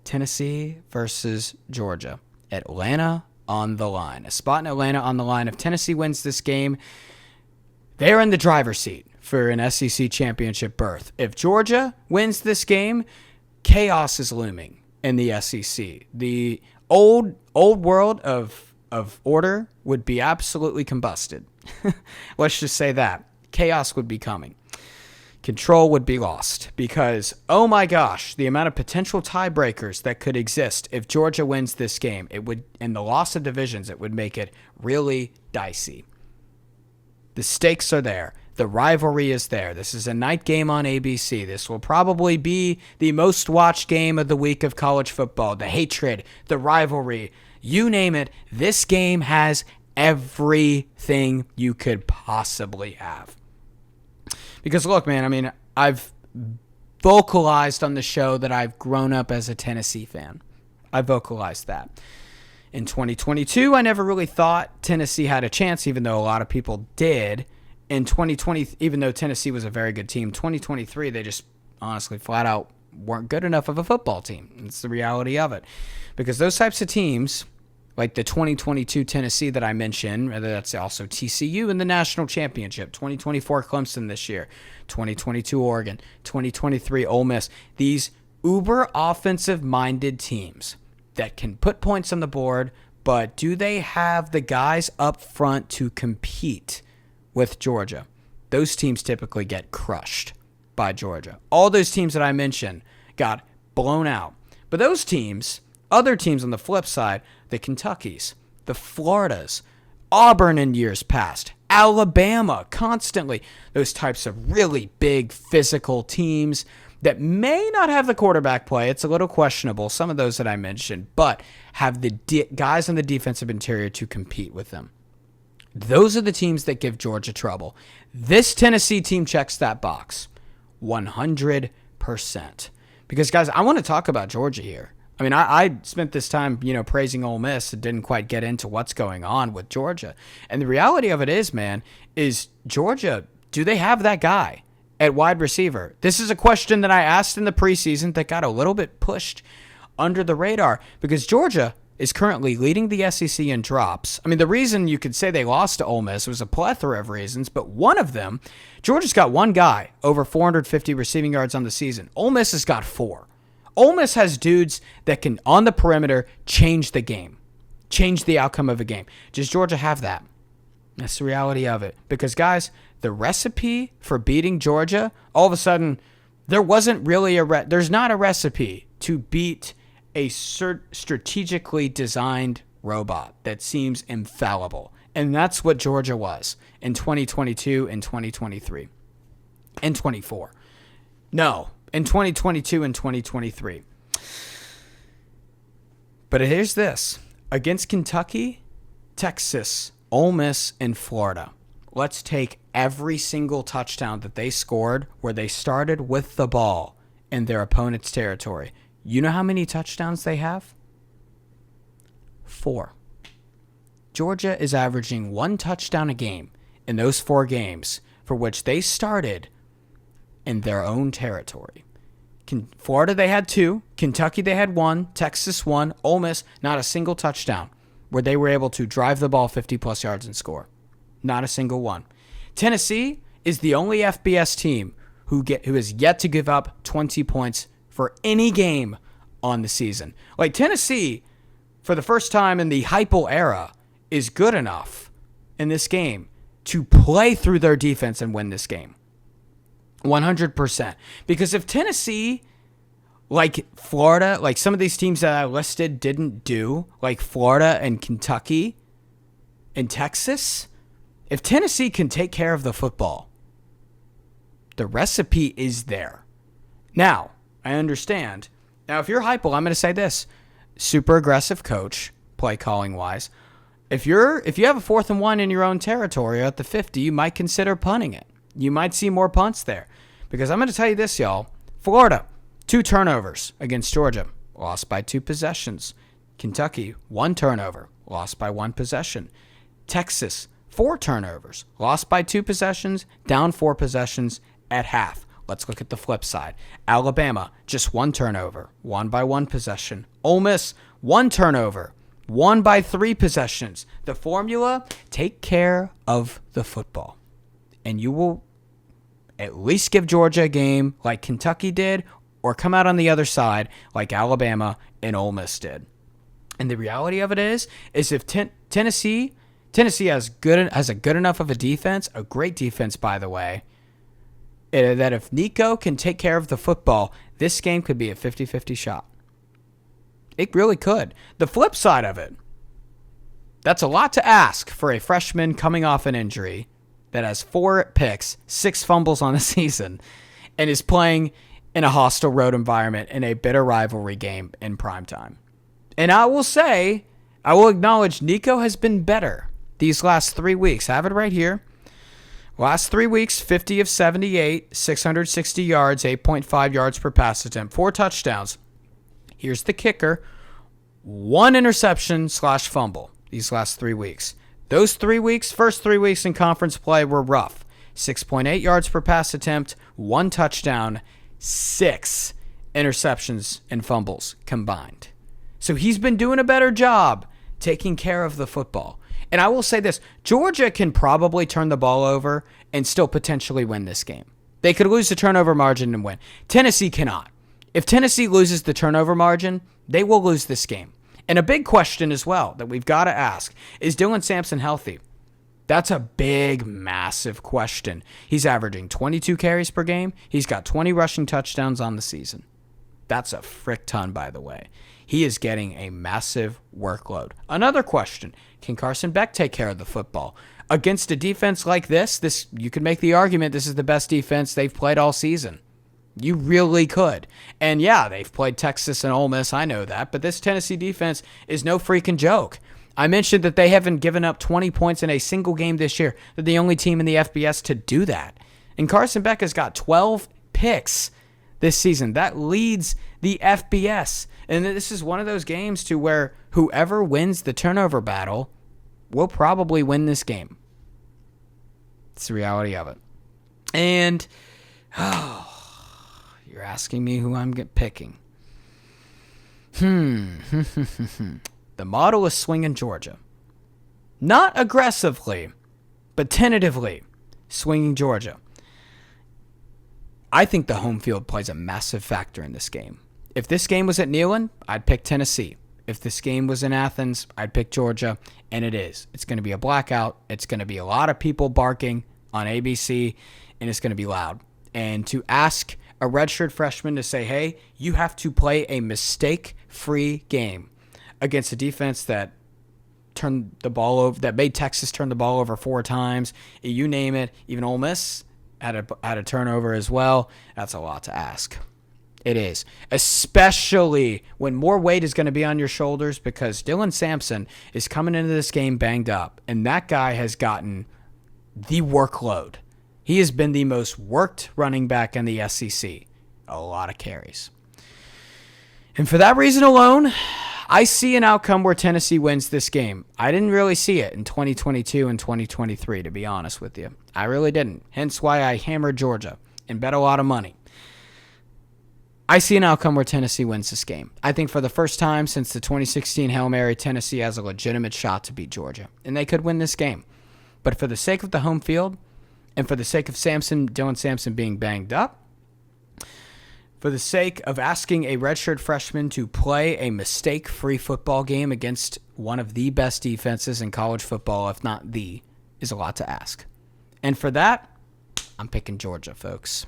Tennessee versus Georgia. Atlanta on the line. A spot in Atlanta on the line. If Tennessee wins this game, they're in the driver's seat for an SEC championship berth. If Georgia wins this game, chaos is looming in the SEC. The old world of order would be absolutely combusted. Let's just say that. Chaos would be coming. Control would be lost because, oh my gosh, the amount of potential tiebreakers that could exist if Georgia wins this game, it would, and the loss of divisions, it would make it really dicey. The stakes are there. The rivalry is there. This is a night game on ABC. This will probably be the most watched game of the week of college football. The hatred, the rivalry, you name it. This game has everything you could possibly have. Because look, man, I mean, I've vocalized on the show that I've grown up as a Tennessee fan. I vocalized that. In 2022, I never really thought Tennessee had a chance, even though a lot of people did. In 2020, even though Tennessee was a very good team, 2023, they just honestly flat out weren't good enough of a football team. It's the reality of it. Because those types of teams, like the 2022 Tennessee that I mentioned, whether that's also TCU in the national championship, 2024 Clemson this year, 2022 Oregon, 2023 Ole Miss, these uber offensive-minded teams that can put points on the board, but do they have the guys up front to compete with Georgia? Those teams typically get crushed by Georgia. All those teams that I mentioned got blown out. But those teams, other teams on the flip side, the Kentuckys, the Floridas, Auburn in years past, Alabama, constantly, those types of really big physical teams that may not have the quarterback play. It's a little questionable, some of those that I mentioned, but have the guys on the defensive interior to compete with them. Those are the teams that give Georgia trouble. This Tennessee team checks that box 100%. Because, guys, I want to talk about Georgia here. I mean, I spent this time, praising Ole Miss and didn't quite get into what's going on with Georgia. And the reality of it is, man, is Georgia, do they have that guy at wide receiver? This is a question that I asked in the preseason that got a little bit pushed under the radar because Georgia is currently leading the SEC in drops. I mean, the reason you could say they lost to Ole Miss was a plethora of reasons, but one of them, Georgia's got one guy over 450 receiving yards on the season. Ole Miss has got 4. Ole Miss has dudes that can, on the perimeter, change the game, change the outcome of a game. Does Georgia have that? That's the reality of it. Because, guys, the recipe for beating Georgia, all of a sudden, there wasn't really there's not a recipe to beat a strategically designed robot that seems infallible. And that's what Georgia was in 2022 and 2023 and 24. No. In 2022 and 2023. But here's this. Against Kentucky, Texas, Ole Miss, and Florida, let's take every single touchdown that they scored where they started with the ball in their opponent's territory. You know how many touchdowns they have? 4. Georgia is averaging 1 touchdown a game in those 4 games for which they started in their own territory. Florida, they had 2. Kentucky, they had 1. Texas, 1. Ole Miss, not a single touchdown where they were able to drive the ball 50-plus yards and score. Not a single one. Tennessee is the only FBS team who has yet to give up 20 points for any game on the season. Like, Tennessee, for the first time in the Heupel era, is good enough in this game to play through their defense and win this game. 100%. Because if Tennessee, like Florida, like some of these teams that I listed didn't do, like Florida and Kentucky and Texas, if Tennessee can take care of the football, the recipe is there. Now, I understand. Now, if you're Heupel, I'm going to say this. Super aggressive coach, play calling wise. If you have a 4th and 1 in your own territory at the 50, you might consider punting it. You might see more punts there. Because I'm going to tell you this, y'all. Florida, 2 turnovers against Georgia. Lost by 2 possessions. Kentucky, 1 turnover. Lost by 1 possession. Texas, 4 turnovers. Lost by 2 possessions. Down 4 possessions at half. Let's look at the flip side. Alabama, just 1 turnover, won by 1 possession. Ole Miss, 1 turnover, won by 3 possessions. The formula, take care of the football. And you will at least give Georgia a game like Kentucky did, or come out on the other side like Alabama and Ole Miss did. And the reality of it is if Tennessee has a good enough of a defense, a great defense, by the way, that if Nico can take care of the football, this game could be a 50-50 shot. It really could. The flip side of it, that's a lot to ask for a freshman coming off an injury that has 4 picks, 6 fumbles on the season, and is playing in a hostile road environment in a bitter rivalry game in primetime. And I will acknowledge Nico has been better these last 3 weeks. I have it right here. Last 3 weeks, 50 of 78, 660 yards, 8.5 yards per pass attempt, 4 touchdowns. Here's the kicker. 1 interception/fumble these last 3 weeks. Those 3 weeks, first 3 weeks in conference play were rough. 6.8 yards per pass attempt, 1 touchdown, 6 interceptions and fumbles combined. So he's been doing a better job taking care of the football. And I will say this, Georgia can probably turn the ball over and still potentially win this game. They could lose the turnover margin and win. Tennessee cannot. If Tennessee loses the turnover margin, they will lose this game. And a big question as well that we've got to ask, is Dylan Sampson healthy? That's a big, massive question. He's averaging 22 carries per game. He's got 20 rushing touchdowns on the season. That's a frick ton, by the way. He is getting a massive workload. Another question, can Carson Beck take care of the football? Against a defense like this, you could make the argument this is the best defense they've played all season. You really could. And yeah, they've played Texas and Ole Miss, I know that, but this Tennessee defense is no freaking joke. I mentioned that they haven't given up 20 points in a single game this year. They're the only team in the FBS to do that. And Carson Beck has got 12 picks this season. That leads the FBS. And this is one of those games to where whoever wins the turnover battle will probably win this game. It's the reality of it. And, you're asking me who I'm picking. The model is swinging Georgia. Not aggressively, but tentatively swinging Georgia. I think the home field plays a massive factor in this game. If this game was at Neyland, I'd pick Tennessee. If this game was in Athens, I'd pick Georgia, and it is. It's going to be a blackout. It's going to be a lot of people barking on ABC, and it's going to be loud. And to ask a redshirt freshman to say, hey, you have to play a mistake-free game against a defense that turned the ball over, that made Texas turn the ball over 4 times, you name it, even Ole Miss had a turnover as well. That's a lot to ask. It is, especially when more weight is going to be on your shoulders because Dylan Sampson is coming into this game banged up, and that guy has gotten the workload. He has been the most worked running back in the SEC. A lot of carries. And for that reason alone, I see an outcome where Tennessee wins this game. I didn't really see it in 2022 and 2023, to be honest with you. I really didn't. Hence why I hammered Georgia and bet a lot of money. I see an outcome where Tennessee wins this game. I think for the first time since the 2016 Hail Mary, Tennessee has a legitimate shot to beat Georgia, and they could win this game. But for the sake of the home field, and for the sake of Dylan Sampson being banged up, for the sake of asking a redshirt freshman to play a mistake-free football game against one of the best defenses in college football, if not the, is a lot to ask. And for that, I'm picking Georgia, folks.